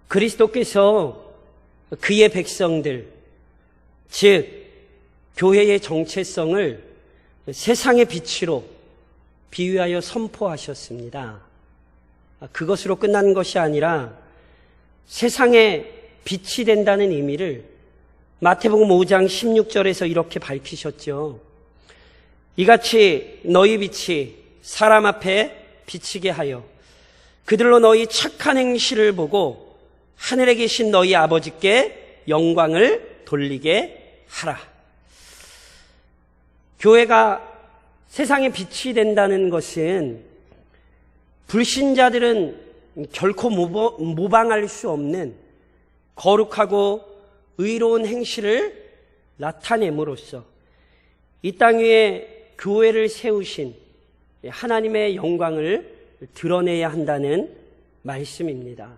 그리스도께서 그의 백성들, 즉 교회의 정체성을 세상의 빛으로 비유하여 선포하셨습니다. 그것으로 끝나는 것이 아니라 세상의 빛이 된다는 의미를 마태복음 5장 16절에서 이렇게 밝히셨죠. 이같이 너희 빛이 사람 앞에 비치게 하여 그들로 너희 착한 행실을 보고 하늘에 계신 너희 아버지께 영광을 돌리게 하라. 교회가 세상의 빛이 된다는 것은 불신자들은 결코 모방할 수 없는 거룩하고 의로운 행실을 나타냄으로써 이 땅 위에 교회를 세우신 하나님의 영광을 드러내야 한다는 말씀입니다.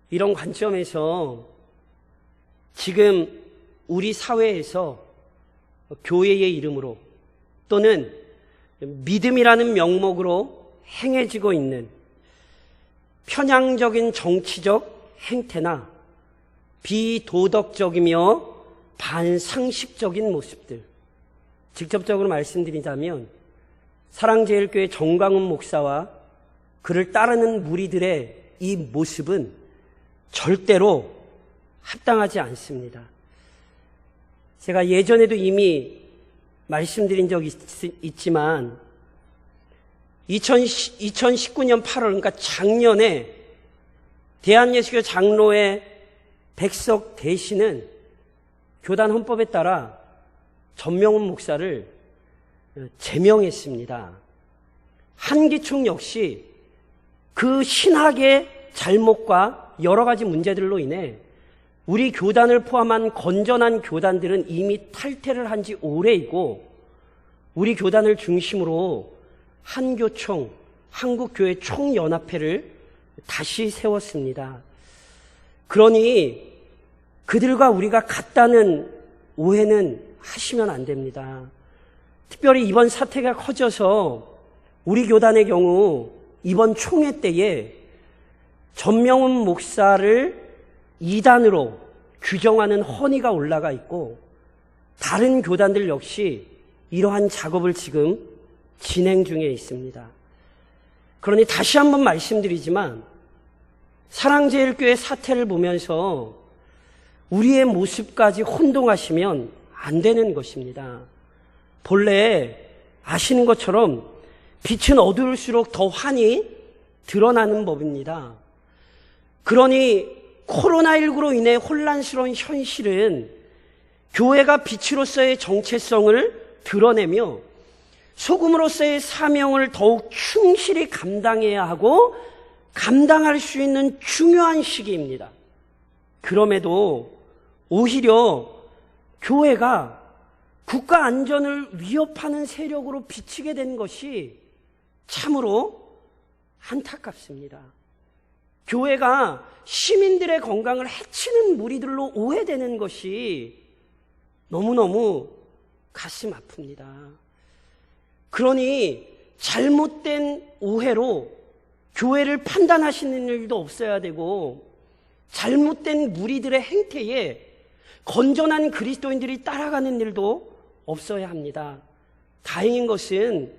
이런 관점에서 지금 우리 사회에서 교회의 이름으로 또는 믿음이라는 명목으로 행해지고 있는 편향적인 정치적 행태나 비도덕적이며 반상식적인 모습들, 직접적으로 말씀드리자면 사랑제일교회 정광훈 목사와 그를 따르는 무리들의 이 모습은 절대로 합당하지 않습니다. 제가 예전에도 이미 말씀드린 적이 있지만 2019년 8월, 그러니까 작년에 대한예수교 장로회 백석 대신은 교단 헌법에 따라 전명훈 목사를 제명했습니다. 한기총 역시 그 신학의 잘못과 여러 가지 문제들로 인해 우리 교단을 포함한 건전한 교단들은 이미 탈퇴를 한 지 오래이고 우리 교단을 중심으로 한교총, 한국교회 총연합회를 다시 세웠습니다. 그러니 그들과 우리가 같다는 오해는 하시면 안 됩니다. 특별히 이번 사태가 커져서 우리 교단의 경우 이번 총회 때에 전명훈 목사를 이단으로 규정하는 헌의가 올라가 있고 다른 교단들 역시 이러한 작업을 지금 진행 중에 있습니다. 그러니 다시 한번 말씀드리지만 사랑제일교회 사태를 보면서 우리의 모습까지 혼동하시면 안 되는 것입니다. 본래 아시는 것처럼 빛은 어두울수록 더 환히 드러나는 법입니다. 그러니 코로나19로 인해 혼란스러운 현실은 교회가 빛으로서의 정체성을 드러내며 소금으로서의 사명을 더욱 충실히 감당해야 하고 감당할 수 있는 중요한 시기입니다. 그럼에도 오히려 교회가 국가 안전을 위협하는 세력으로 비치게 된 것이 참으로 안타깝습니다. 교회가 시민들의 건강을 해치는 무리들로 오해되는 것이 너무너무 가슴 아픕니다. 그러니 잘못된 오해로 교회를 판단하시는 일도 없어야 되고 잘못된 무리들의 행태에 건전한 그리스도인들이 따라가는 일도 없어야 합니다. 다행인 것은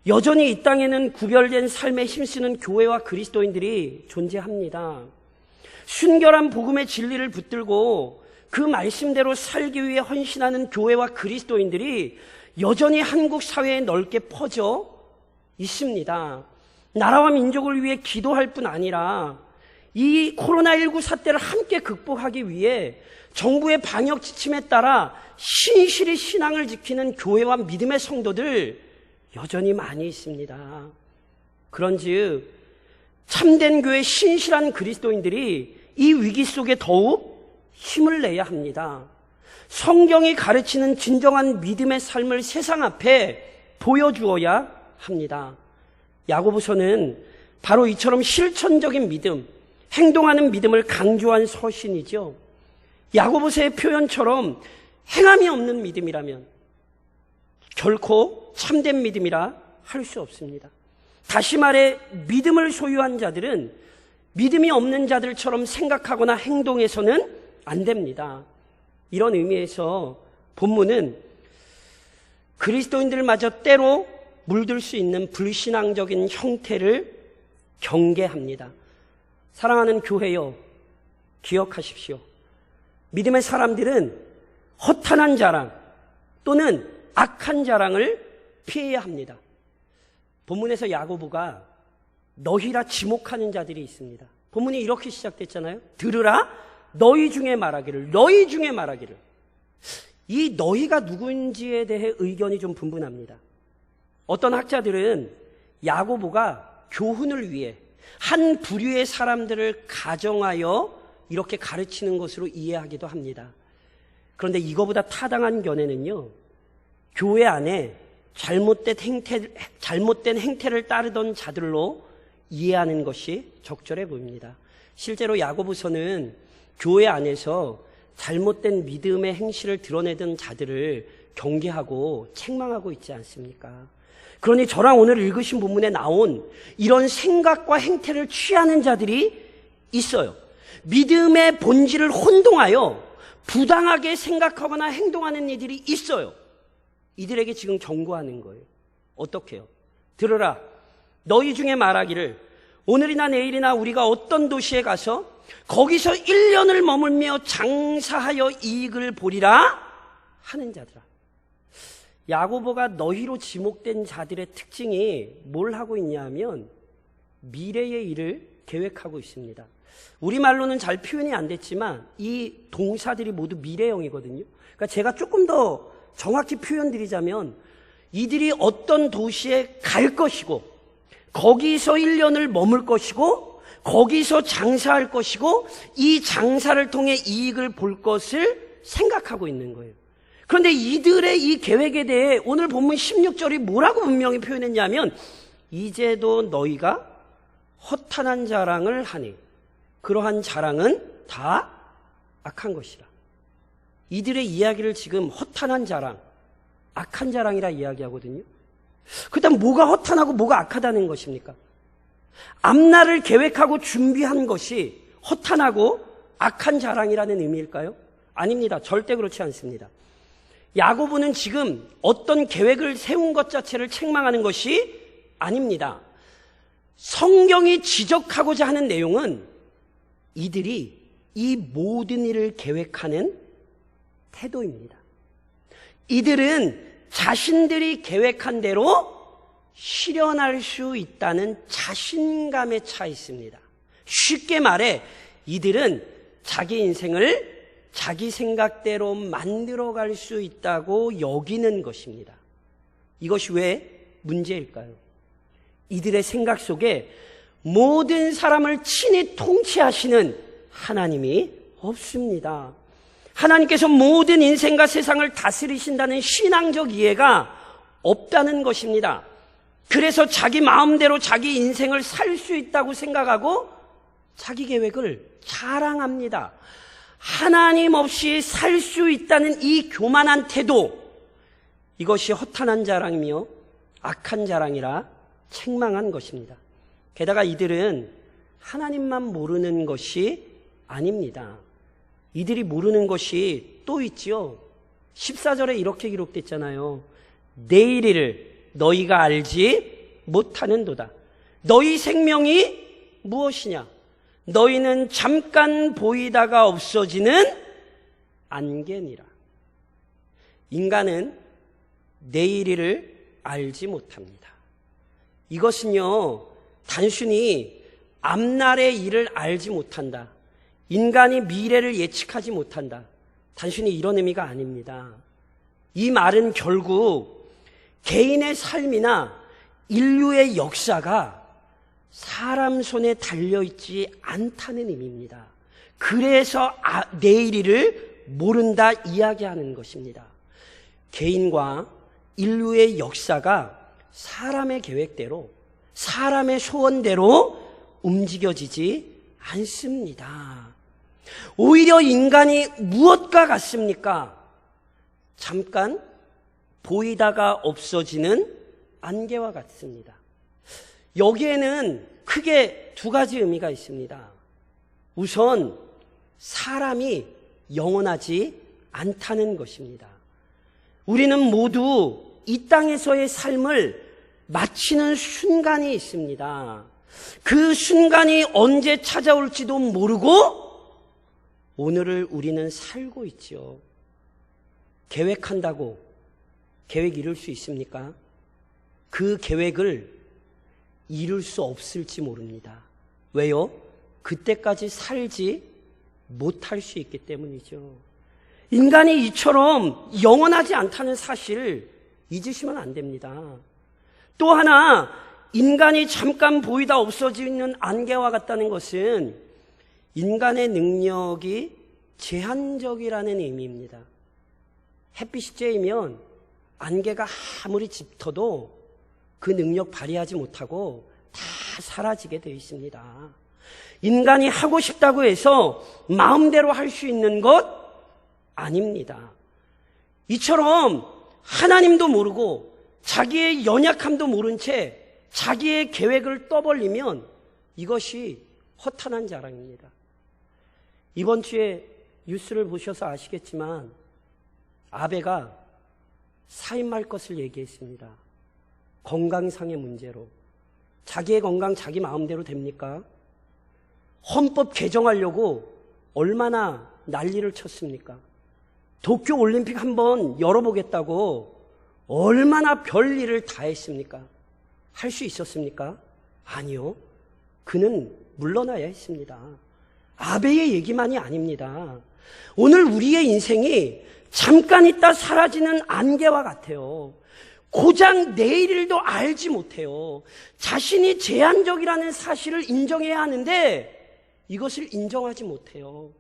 여전히 이 땅에는 구별된 삶에 힘쓰는 교회와 그리스도인들이 존재합니다. 순결한 복음의 진리를 붙들고 그 말씀대로 살기 위해 헌신하는 교회와 그리스도인들이 여전히 한국 사회에 넓게 퍼져 있습니다. 나라와 민족을 위해 기도할 뿐 아니라 이 코로나19 사태를 함께 극복하기 위해 정부의 방역 지침에 따라 신실히 신앙을 지키는 교회와 믿음의 성도들 여전히 많이 있습니다. 그런즉 참된 교회 신실한 그리스도인들이 이 위기 속에 더욱 힘을 내야 합니다. 성경이 가르치는 진정한 믿음의 삶을 세상 앞에 보여주어야 합니다. 야고보서는 바로 이처럼 실천적인 믿음, 행동하는 믿음을 강조한 서신이죠. 야고보서의 표현처럼 행함이 없는 믿음이라면 결코 참된 믿음이라 할 수 없습니다. 다시 말해 믿음을 소유한 자들은 믿음이 없는 자들처럼 생각하거나 행동해서는 안 됩니다. 이런 의미에서 본문은 그리스도인들마저 때로 물들 수 있는 불신앙적인 형태를 경계합니다. 사랑하는 교회여, 기억하십시오. 믿음의 사람들은 허탄한 자랑 또는 악한 자랑을 피해야 합니다. 본문에서 야고보가 너희라 지목하는 자들이 있습니다. 본문이 이렇게 시작됐잖아요. 들으라, 너희 중에 말하기를, 너희 중에 말하기를. 이 너희가 누구인지에 대해 의견이 좀 분분합니다. 어떤 학자들은 야고보가 교훈을 위해 한 부류의 사람들을 가정하여 이렇게 가르치는 것으로 이해하기도 합니다. 그런데 이거보다 타당한 견해는요, 교회 안에 잘못된 행태를 따르던 자들로 이해하는 것이 적절해 보입니다. 실제로 야고보서는 교회 안에서 잘못된 믿음의 행실을 드러내던 자들을 경계하고 책망하고 있지 않습니까? 그러니 저랑 오늘 읽으신 본문에 나온 이런 생각과 행태를 취하는 자들이 있어요. 믿음의 본질을 혼동하여 부당하게 생각하거나 행동하는 이들이 있어요. 이들에게 지금 경고하는 거예요. 어떻게 해요? 들으라, 너희 중에 말하기를 오늘이나 내일이나 우리가 어떤 도시에 가서 거기서 1년을 머물며 장사하여 이익을 보리라 하는 자들아. 야고보가 너희로 지목된 자들의 특징이 뭘 하고 있냐면 미래의 일을 계획하고 있습니다. 우리말로는 잘 표현이 안 됐지만 이 동사들이 모두 미래형이거든요. 그러니까 제가 조금 더 정확히 표현드리자면 이들이 어떤 도시에 갈 것이고 거기서 1년을 머물 것이고 거기서 장사할 것이고 이 장사를 통해 이익을 볼 것을 생각하고 있는 거예요. 그런데 이들의 이 계획에 대해 오늘 본문 16절이 뭐라고 분명히 표현했냐면 이제도 너희가 허탄한 자랑을 하니 그러한 자랑은 다 악한 것이라. 이들의 이야기를 지금 허탄한 자랑, 악한 자랑이라 이야기하거든요. 그렇다면 뭐가 허탄하고 뭐가 악하다는 것입니까? 앞날을 계획하고 준비한 것이 허탄하고 악한 자랑이라는 의미일까요? 아닙니다. 절대 그렇지 않습니다. 야고보는 지금 어떤 계획을 세운 것 자체를 책망하는 것이 아닙니다. 성경이 지적하고자 하는 내용은 이들이 이 모든 일을 계획하는 태도입니다. 이들은 자신들이 계획한 대로 실현할 수 있다는 자신감에 차 있습니다. 쉽게 말해 이들은 자기 인생을 자기 생각대로 만들어갈 수 있다고 여기는 것입니다. 이것이 왜 문제일까요? 이들의 생각 속에 모든 사람을 친히 통치하시는 하나님이 없습니다. 하나님께서 모든 인생과 세상을 다스리신다는 신앙적 이해가 없다는 것입니다. 그래서 자기 마음대로 자기 인생을 살 수 있다고 생각하고 자기 계획을 자랑합니다. 하나님 없이 살 수 있다는 이 교만한 태도, 이것이 허탄한 자랑이며 악한 자랑이라 책망한 것입니다. 게다가 이들은 하나님만 모르는 것이 아닙니다. 이들이 모르는 것이 또 있지요. 14절에 이렇게 기록됐잖아요. 내일을 너희가 알지 못하는도다. 너희 생명이 무엇이냐? 너희는 잠깐 보이다가 없어지는 안개니라. 인간은 내일을 알지 못합니다. 이것은요, 단순히 앞날의 일을 알지 못한다. 인간이 미래를 예측하지 못한다. 단순히 이런 의미가 아닙니다. 이 말은 결국 개인의 삶이나 인류의 역사가 사람 손에 달려있지 않다는 의미입니다. 그래서 내일을 모른다 이야기하는 것입니다. 개인과 인류의 역사가 사람의 계획대로, 사람의 소원대로 움직여지지 않습니다. 오히려 인간이 무엇과 같습니까? 잠깐 보이다가 없어지는 안개와 같습니다. 여기에는 크게 두 가지 의미가 있습니다. 우선 사람이 영원하지 않다는 것입니다. 우리는 모두 이 땅에서의 삶을 마치는 순간이 있습니다. 그 순간이 언제 찾아올지도 모르고 오늘을 우리는 살고 있지요. 계획한다고 계획 이룰 수 있습니까? 그 계획을 이룰 수 없을지 모릅니다. 왜요? 그때까지 살지 못할 수 있기 때문이죠. 인간이 이처럼 영원하지 않다는 사실을 잊으시면 안 됩니다. 또 하나, 인간이 잠깐 보이다 없어지는 안개와 같다는 것은 인간의 능력이 제한적이라는 의미입니다. 햇빛이 쬐이면 안개가 아무리 짙어도 그 능력 발휘하지 못하고 다 사라지게 되어 있습니다. 인간이 하고 싶다고 해서 마음대로 할 수 있는 것 아닙니다. 이처럼 하나님도 모르고 자기의 연약함도 모른 채 자기의 계획을 떠벌리면 이것이 허탄한 자랑입니다. 이번 주에 뉴스를 보셔서 아시겠지만 아베가 사임할 것을 얘기했습니다. 건강상의 문제로. 자기의 건강 자기 마음대로 됩니까? 헌법 개정하려고 얼마나 난리를 쳤습니까? 도쿄올림픽 한번 열어보겠다고 얼마나 별일을 다 했습니까? 할 수 있었습니까? 아니요. 그는 물러나야 했습니다. 아베의 얘기만이 아닙니다. 오늘 우리의 인생이 잠깐 있다 사라지는 안개와 같아요. 고작 내일일도 알지 못해요. 자신이 제한적이라는 사실을 인정해야 하는데 이것을 인정하지 못해요.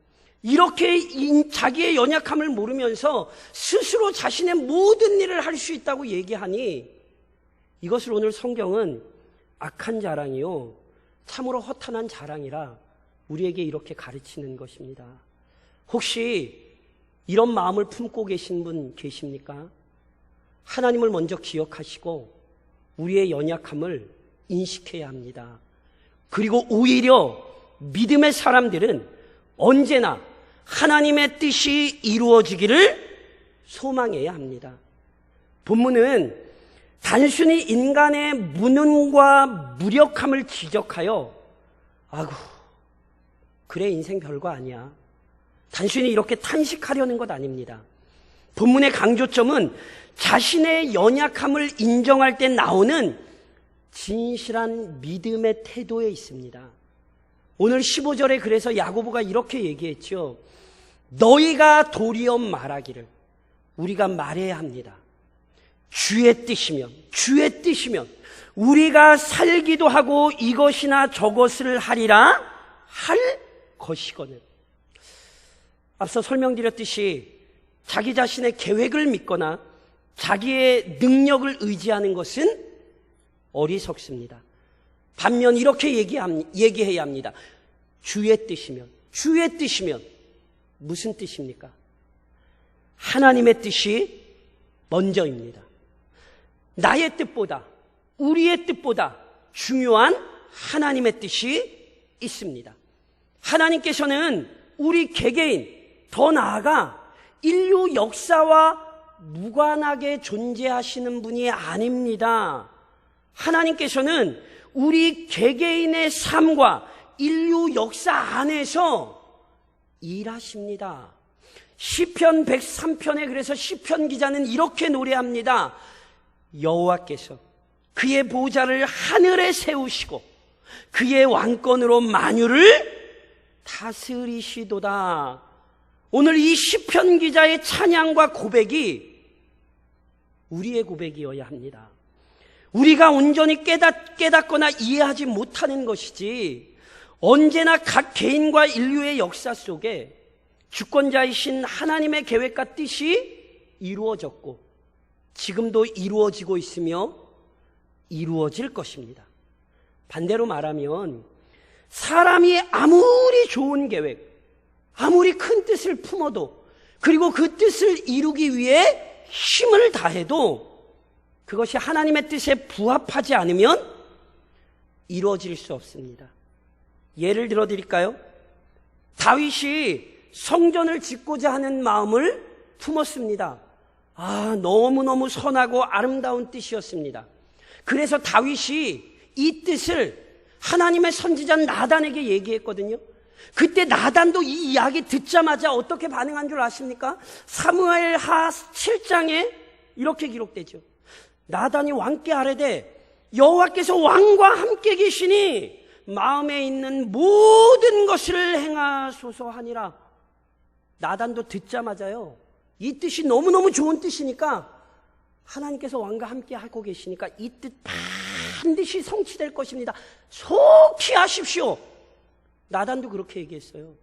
이렇게 자기의 연약함을 모르면서 스스로 자신의 모든 일을 할 수 있다고 얘기하니 이것을 오늘 성경은 악한 자랑이요 참으로 허탄한 자랑이라 우리에게 이렇게 가르치는 것입니다. 혹시 이런 마음을 품고 계신 분 계십니까? 하나님을 먼저 기억하시고 우리의 연약함을 인식해야 합니다. 그리고 오히려 믿음의 사람들은 언제나 하나님의 뜻이 이루어지기를 소망해야 합니다. 본문은 단순히 인간의 무능과 무력함을 지적하여 아구 그래 인생 별거 아니야. 단순히 이렇게 탄식하려는 것 아닙니다. 본문의 강조점은 자신의 연약함을 인정할 때 나오는 진실한 믿음의 태도에 있습니다. 오늘 15절에 그래서 야고보가 이렇게 얘기했죠. 너희가 도리어 말하기를 우리가 말해야 합니다. 주의 뜻이면 우리가 살기도 하고 이것이나 저것을 하리라 할 것이거늘. 앞서 설명드렸듯이 자기 자신의 계획을 믿거나 자기의 능력을 의지하는 것은 어리석습니다. 반면 이렇게 얘기해야 합니다. 주의 뜻이면 무슨 뜻입니까? 하나님의 뜻이 먼저입니다. 나의 뜻보다 우리의 뜻보다 중요한 하나님의 뜻이 있습니다. 하나님께서는 우리 개개인 더 나아가 인류 역사와 무관하게 존재하시는 분이 아닙니다. 하나님께서는 우리 개개인의 삶과 인류 역사 안에서 일하십니다. 시편 103편에 그래서 시편 기자는 이렇게 노래합니다. 여호와께서 그의 보좌를 하늘에 세우시고 그의 왕권으로 만유를 다스리시도다. 오늘 이 시편 기자의 찬양과 고백이 우리의 고백이어야 합니다. 우리가 온전히 깨닫거나 이해하지 못하는 것이지 언제나 각 개인과 인류의 역사 속에 주권자이신 하나님의 계획과 뜻이 이루어졌고 지금도 이루어지고 있으며 이루어질 것입니다. 반대로 말하면 사람이 아무리 좋은 계획, 아무리 큰 뜻을 품어도 그리고 그 뜻을 이루기 위해 힘을 다해도 그것이 하나님의 뜻에 부합하지 않으면 이루어질 수 없습니다. 예를 들어 드릴까요? 다윗이 성전을 짓고자 하는 마음을 품었습니다. 너무너무 선하고 아름다운 뜻이었습니다. 그래서 다윗이 이 뜻을 하나님의 선지자 나단에게 얘기했거든요. 그때 나단도 이 이야기 듣자마자 어떻게 반응한 줄 아십니까? 사무엘 하 7장에 이렇게 기록되죠. 나단이 왕께 아뢰되 여호와께서 왕과 함께 계시니 마음에 있는 모든 것을 행하소서 하니라. 나단도 듣자마자요, 이 뜻이 너무너무 좋은 뜻이니까, 하나님께서 왕과 함께 하고 계시니까 이 뜻 반드시 성취될 것입니다, 속히 하십시오. 나단도 그렇게 얘기했어요.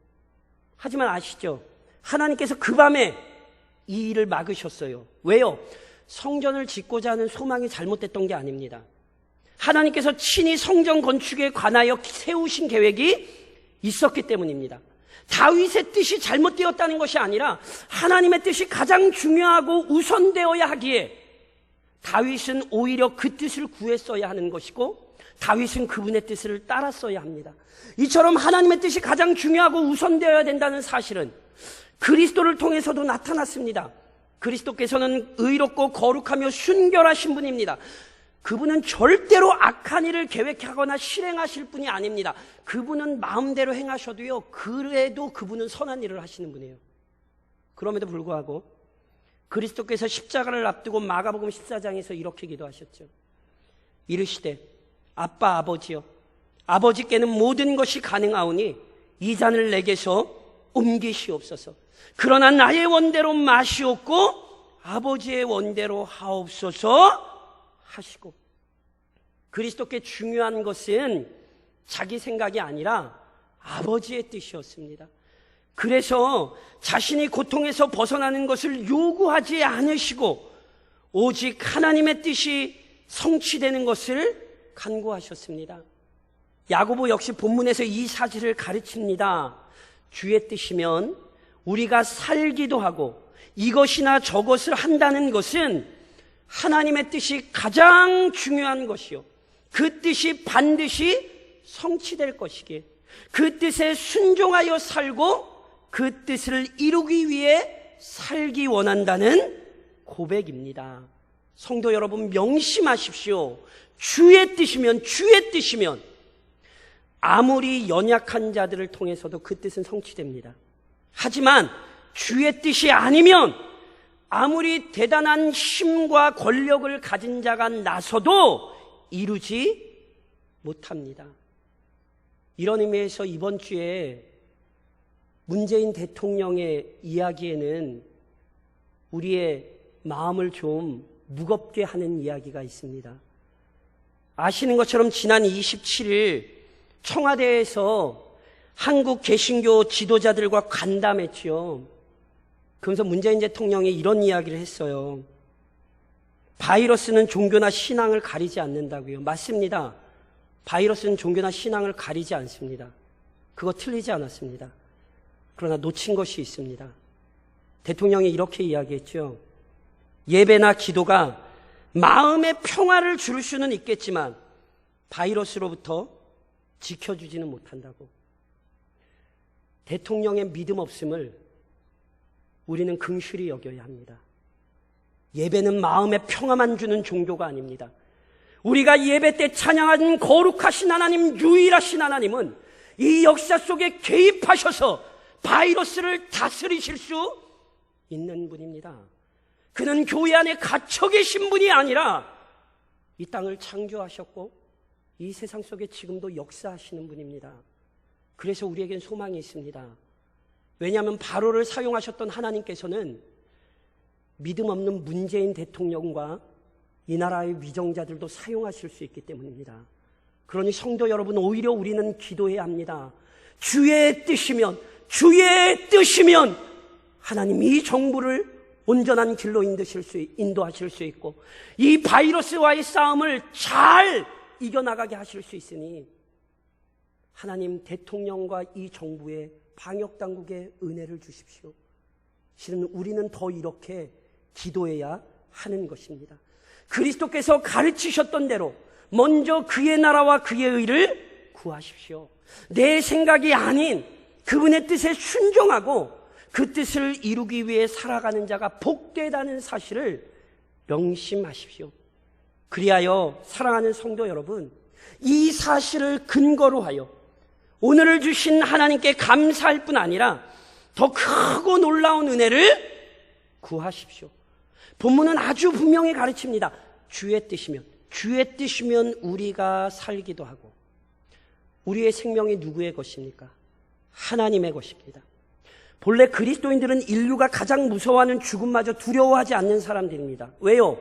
하지만 아시죠? 하나님께서 그 밤에 이 일을 막으셨어요. 왜요? 성전을 짓고자 하는 소망이 잘못됐던 게 아닙니다. 하나님께서 친히 성전 건축에 관하여 세우신 계획이 있었기 때문입니다. 다윗의 뜻이 잘못되었다는 것이 아니라 하나님의 뜻이 가장 중요하고 우선되어야 하기에 다윗은 오히려 그 뜻을 구했어야 하는 것이고, 다윗은 그분의 뜻을 따랐어야 합니다. 이처럼 하나님의 뜻이 가장 중요하고 우선되어야 된다는 사실은 그리스도를 통해서도 나타났습니다. 그리스도께서는 의롭고 거룩하며 순결하신 분입니다. 그분은 절대로 악한 일을 계획하거나 실행하실 분이 아닙니다. 그분은 마음대로 행하셔도요, 그래도 그분은 선한 일을 하시는 분이에요. 그럼에도 불구하고 그리스도께서 십자가를 앞두고 마가복음 14장에서 이렇게 기도하셨죠. 이르시되 아빠 아버지여, 아버지께는 모든 것이 가능하오니 이 잔을 내게서 옮기시옵소서. 그러나 나의 원대로 마시옵고 아버지의 원대로 하옵소서 하시고, 그리스도께 중요한 것은 자기 생각이 아니라 아버지의 뜻이었습니다. 그래서 자신이 고통에서 벗어나는 것을 요구하지 않으시고 오직 하나님의 뜻이 성취되는 것을 간구하셨습니다. 야고보 역시 본문에서 이 사실을 가르칩니다. 주의 뜻이면 우리가 살기도 하고 이것이나 저것을 한다는 것은 하나님의 뜻이 가장 중요한 것이요, 그 뜻이 반드시 성취될 것이기에 그 뜻에 순종하여 살고 그 뜻을 이루기 위해 살기 원한다는 고백입니다. 성도 여러분, 명심하십시오. 주의 뜻이면 아무리 연약한 자들을 통해서도 그 뜻은 성취됩니다. 하지만 주의 뜻이 아니면 아무리 대단한 힘과 권력을 가진 자가 나서도 이루지 못합니다. 이런 의미에서 이번 주에 문재인 대통령의 이야기에는 우리의 마음을 좀 무겁게 하는 이야기가 있습니다. 아시는 것처럼 지난 27일 청와대에서 한국 개신교 지도자들과 간담했죠. 그러면서 문재인 대통령이 이런 이야기를 했어요. 바이러스는 종교나 신앙을 가리지 않는다고요. 맞습니다. 바이러스는 종교나 신앙을 가리지 않습니다. 그거 틀리지 않았습니다. 그러나 놓친 것이 있습니다. 대통령이 이렇게 이야기했죠. 예배나 기도가 마음의 평화를 줄 수는 있겠지만 바이러스로부터 지켜주지는 못한다고. 대통령의 믿음 없음을 우리는 긍휼히 여겨야 합니다. 예배는 마음의 평화만 주는 종교가 아닙니다. 우리가 예배 때 찬양하는 거룩하신 하나님, 유일하신 하나님은 이 역사 속에 개입하셔서 바이러스를 다스리실 수 있는 분입니다. 그는 교회 안에 갇혀 계신 분이 아니라 이 땅을 창조하셨고 이 세상 속에 지금도 역사하시는 분입니다. 그래서 우리에겐 소망이 있습니다. 왜냐하면 바로를 사용하셨던 하나님께서는 믿음 없는 문재인 대통령과 이 나라의 위정자들도 사용하실 수 있기 때문입니다. 그러니 성도 여러분, 오히려 우리는 기도해야 합니다. 주의 뜻이면 하나님 이 정부를 온전한 길로 인도하실 수 있고 이 바이러스와의 싸움을 잘 이겨나가게 하실 수 있으니 하나님 대통령과 이 정부의 방역당국에 은혜를 주십시오. 실은 우리는 더 이렇게 기도해야 하는 것입니다. 그리스도께서 가르치셨던 대로 먼저 그의 나라와 그의 의를 구하십시오. 내 생각이 아닌 그분의 뜻에 순종하고 그 뜻을 이루기 위해 살아가는 자가 복되다는 사실을 명심하십시오. 그리하여 사랑하는 성도 여러분, 이 사실을 근거로 하여 오늘을 주신 하나님께 감사할 뿐 아니라 더 크고 놀라운 은혜를 구하십시오. 본문은 아주 분명히 가르칩니다. 주의 뜻이면 우리가 살기도 하고, 우리의 생명이 누구의 것입니까? 하나님의 것입니다. 본래 그리스도인들은 인류가 가장 무서워하는 죽음마저 두려워하지 않는 사람들입니다. 왜요?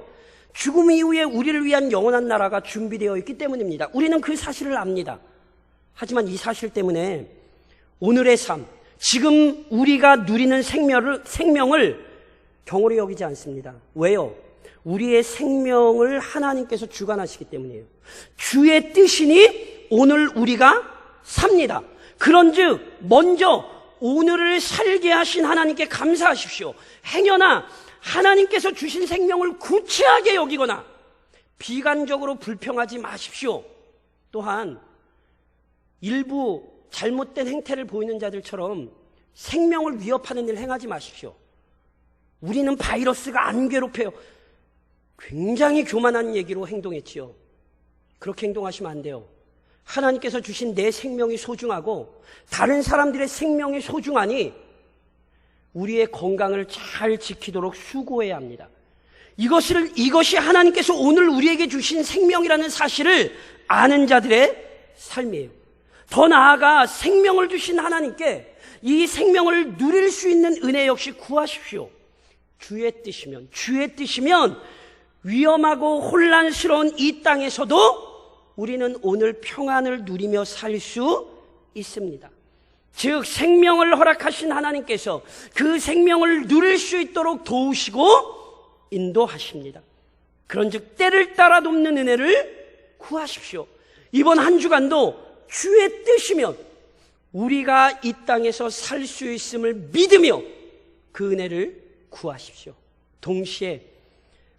죽음 이후에 우리를 위한 영원한 나라가 준비되어 있기 때문입니다. 우리는 그 사실을 압니다. 하지만 이 사실 때문에 오늘의 삶, 지금 우리가 누리는 생명을 경홀히 여기지 않습니다. 왜요? 우리의 생명을 하나님께서 주관하시기 때문이에요. 주의 뜻이니 오늘 우리가 삽니다. 그런즉 먼저 오늘을 살게 하신 하나님께 감사하십시오. 행여나 하나님께서 주신 생명을 구체하게 여기거나 비관적으로 불평하지 마십시오. 또한 일부 잘못된 행태를 보이는 자들처럼 생명을 위협하는 일을 행하지 마십시오. 우리는 바이러스가 안 괴롭혀요. 굉장히 교만한 얘기로 행동했지요. 그렇게 행동하시면 안 돼요. 하나님께서 주신 내 생명이 소중하고 다른 사람들의 생명이 소중하니 우리의 건강을 잘 지키도록 수고해야 합니다. 이것이 하나님께서 오늘 우리에게 주신 생명이라는 사실을 아는 자들의 삶이에요. 더 나아가 생명을 주신 하나님께 이 생명을 누릴 수 있는 은혜 역시 구하십시오. 주의 뜻이면 위험하고 혼란스러운 이 땅에서도 우리는 오늘 평안을 누리며 살 수 있습니다. 즉 생명을 허락하신 하나님께서 그 생명을 누릴 수 있도록 도우시고 인도하십니다. 그런즉 때를 따라 돕는 은혜를 구하십시오. 이번 한 주간도 주의 뜻이면 우리가 이 땅에서 살 수 있음을 믿으며 그 은혜를 구하십시오. 동시에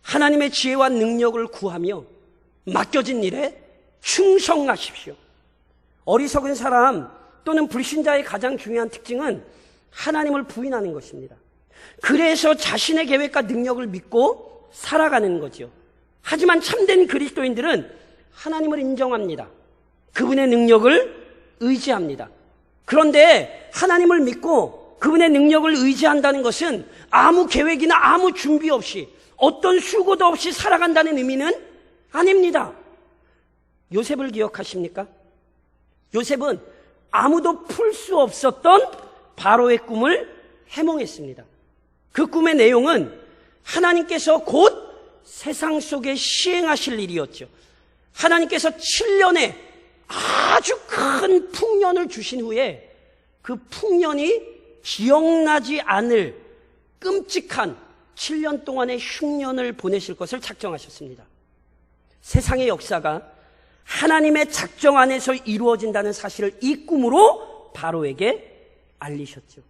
하나님의 지혜와 능력을 구하며 맡겨진 일에 충성하십시오. 어리석은 사람 또는 불신자의 가장 중요한 특징은 하나님을 부인하는 것입니다. 그래서 자신의 계획과 능력을 믿고 살아가는 거죠. 하지만 참된 그리스도인들은 하나님을 인정합니다. 그분의 능력을 의지합니다. 그런데 하나님을 믿고 그분의 능력을 의지한다는 것은 아무 계획이나 아무 준비 없이 어떤 수고도 없이 살아간다는 의미는 아닙니다. 요셉을 기억하십니까? 요셉은 아무도 풀 수 없었던 바로의 꿈을 해몽했습니다. 그 꿈의 내용은 하나님께서 곧 세상 속에 시행하실 일이었죠. 하나님께서 7년의 아주 큰 풍년을 주신 후에 그 풍년이 기억나지 않을 끔찍한 7년 동안의 흉년을 보내실 것을 작정하셨습니다. 세상의 역사가 하나님의 작정 안에서 이루어진다는 사실을 이 꿈으로 바로에게 알리셨죠.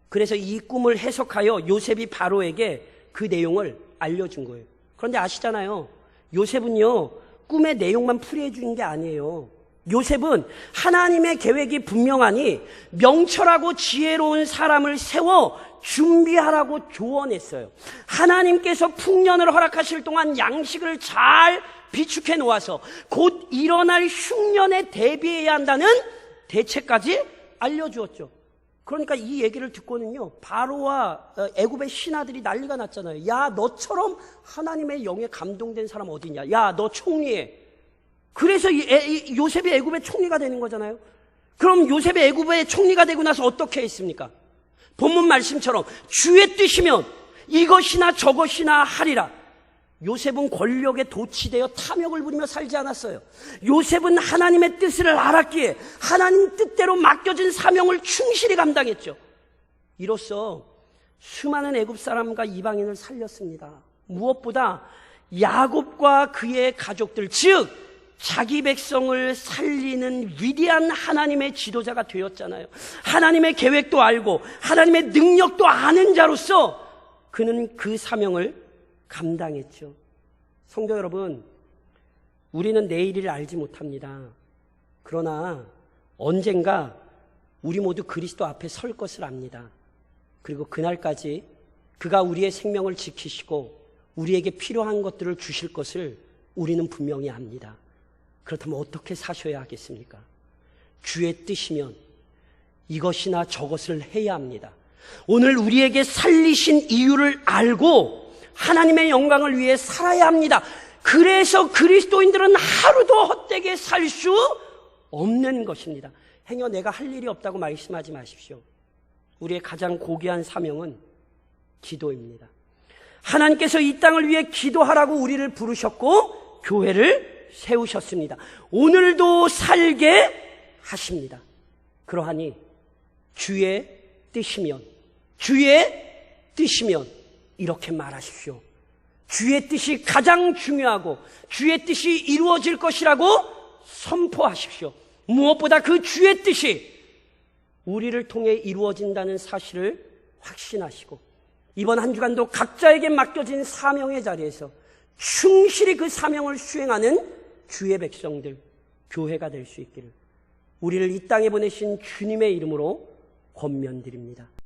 그래서 이 꿈을 해석하여 요셉이 바로에게 그 내용을 알려준 거예요. 그런데 아시잖아요. 요셉은요, 꿈의 내용만 풀이해 주는 게 아니에요. 요셉은 하나님의 계획이 분명하니 명철하고 지혜로운 사람을 세워 준비하라고 조언했어요. 하나님께서 풍년을 허락하실 동안 양식을 잘 비축해 놓아서 곧 일어날 흉년에 대비해야 한다는 대책까지 알려주었죠. 그러니까 이 얘기를 듣고는요, 바로와 애굽의 신하들이 난리가 났잖아요. 야, 너처럼 하나님의 영에 감동된 사람 어디냐? 야, 너 총리해. 그래서 요셉이 애굽의 총리가 되는 거잖아요. 그럼 요셉이 애굽의 총리가 되고 나서 어떻게 했습니까? 본문 말씀처럼 주의 뜻이면 이것이나 저것이나 하리라. 요셉은 권력에 도취되어 탐욕을 부리며 살지 않았어요. 요셉은 하나님의 뜻을 알았기에 하나님 뜻대로 맡겨진 사명을 충실히 감당했죠. 이로써 수많은 애굽 사람과 이방인을 살렸습니다. 무엇보다 야곱과 그의 가족들, 즉 자기 백성을 살리는 위대한 하나님의 지도자가 되었잖아요. 하나님의 계획도 알고 하나님의 능력도 아는 자로서 그는 그 사명을 감당했죠. 성도 여러분, 우리는 내일을 알지 못합니다. 그러나 언젠가 우리 모두 그리스도 앞에 설 것을 압니다. 그리고 그날까지 그가 우리의 생명을 지키시고 우리에게 필요한 것들을 주실 것을 우리는 분명히 압니다. 그렇다면 어떻게 사셔야 하겠습니까? 주의 뜻이면 이것이나 저것을 해야 합니다. 오늘 우리에게 살리신 이유를 알고 하나님의 영광을 위해 살아야 합니다. 그래서 그리스도인들은 하루도 헛되게 살 수 없는 것입니다. 행여 내가 할 일이 없다고 말씀하지 마십시오. 우리의 가장 고귀한 사명은 기도입니다. 하나님께서 이 땅을 위해 기도하라고 우리를 부르셨고 교회를 세우셨습니다. 오늘도 살게 하십니다. 그러하니 주의 뜻이면 이렇게 말하십시오. 주의 뜻이 가장 중요하고 주의 뜻이 이루어질 것이라고 선포하십시오. 무엇보다 그 주의 뜻이 우리를 통해 이루어진다는 사실을 확신하시고 이번 한 주간도 각자에게 맡겨진 사명의 자리에서 충실히 그 사명을 수행하는 주의 백성들, 교회가 될 수 있기를 우리를 이 땅에 보내신 주님의 이름으로 권면드립니다.